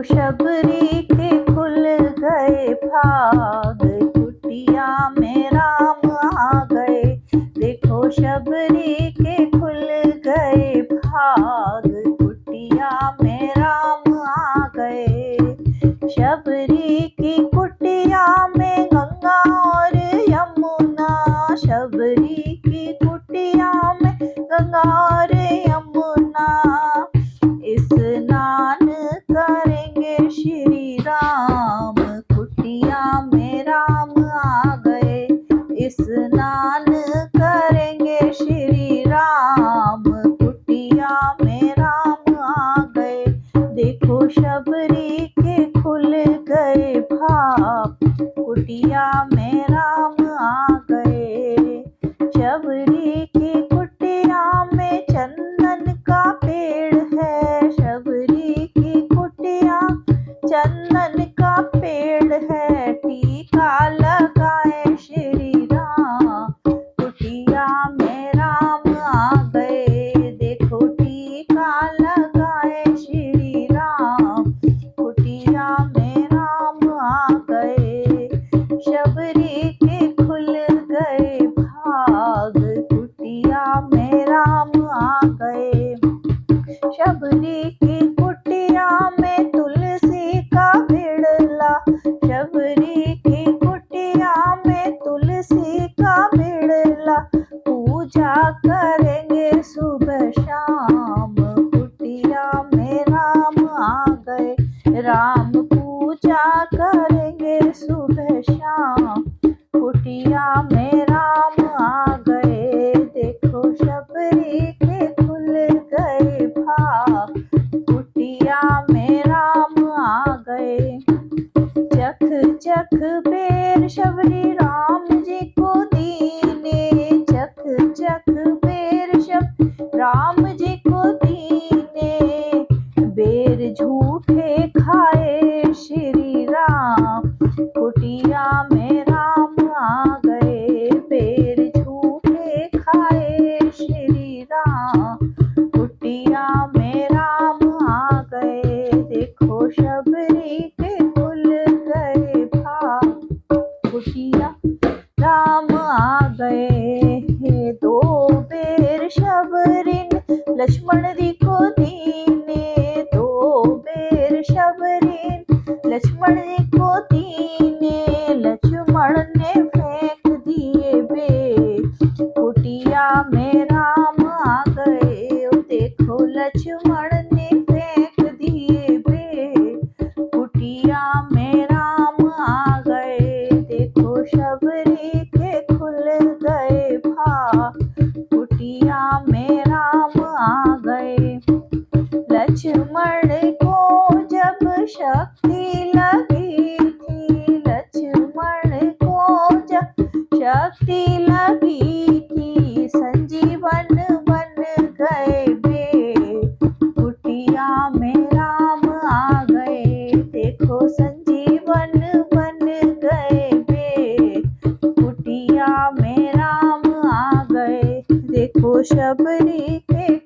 शबरी के खुल गए भाग, कुटिया में राम आ गए। देखो शबरी के खुल गए भाग, कुटिया में राम आ गए। शबरी की कुटिया में गंगा और यमुना, शबरी की कुटिया में गंगा और यमुना। स्नान करेंगे श्री राम, कुटिया में राम आ गए। स्नान करेंगे श्री राम, कुटिया में राम आ गए। देखो शबरी के खुल गए भाग, कुटिया में राम आ गए। शबरी की कुटिया में चंदन का पेड़ है, शबरी की कुटिया चंदन का पेड़ है। टीका लगाए श्री राम, कुटिया में राम आ गए। देखो टीका लगाए श्री राम, कुटिया में राम आ गए। शबरी के खुल गए भाग, कुटिया में राम आ गए। शबरी की कुटिया में तुलसी का बिड़ला, शबरी की कुटिया में तुलसी का बिड़ला। पूजा करेंगे सुबह शाम, कुटिया में राम आ गए। राम पूजा करेंगे सुबह शाम, कुटिया में राम आ गए। देखो शबरी के खुल गए भाग, कुटिया में राम आ गए। चख चख बेर शबरी राम जी को दीने, चख चख बेर शब राम जी को दीने। बेर झूठे खाए श्री राम, कुटिया में राम आ गए। बेर झूठे खाए श्री राम, कुटिया में राम आ गए। देखो शबरी के खुल गए भाग, कुटिया राम आ गए। दो बेर शबरीन लक्ष्मण जी को दीने, दो बेर शबरीन लक्ष्मण जी को दीने। लक्ष्मण ने फेंक दिए बेर, कुटिया में राम आ गए। देखो लक्ष्मण ने फेंक दिए बेर, कुटिया में राम आ गए। देखो शबरी के खुल गए भाग, कुटिया में राम आ गए। लक्ष्मण को जब शक्ति लगी थी, लक्ष्मण को जब शक्ति लगी थी। संजीवन बन गए बेर, कुटिया में राम आ गए। देखो संजीवन बन गए बेर, कुटिया में राम आ गए। देखो शबरी के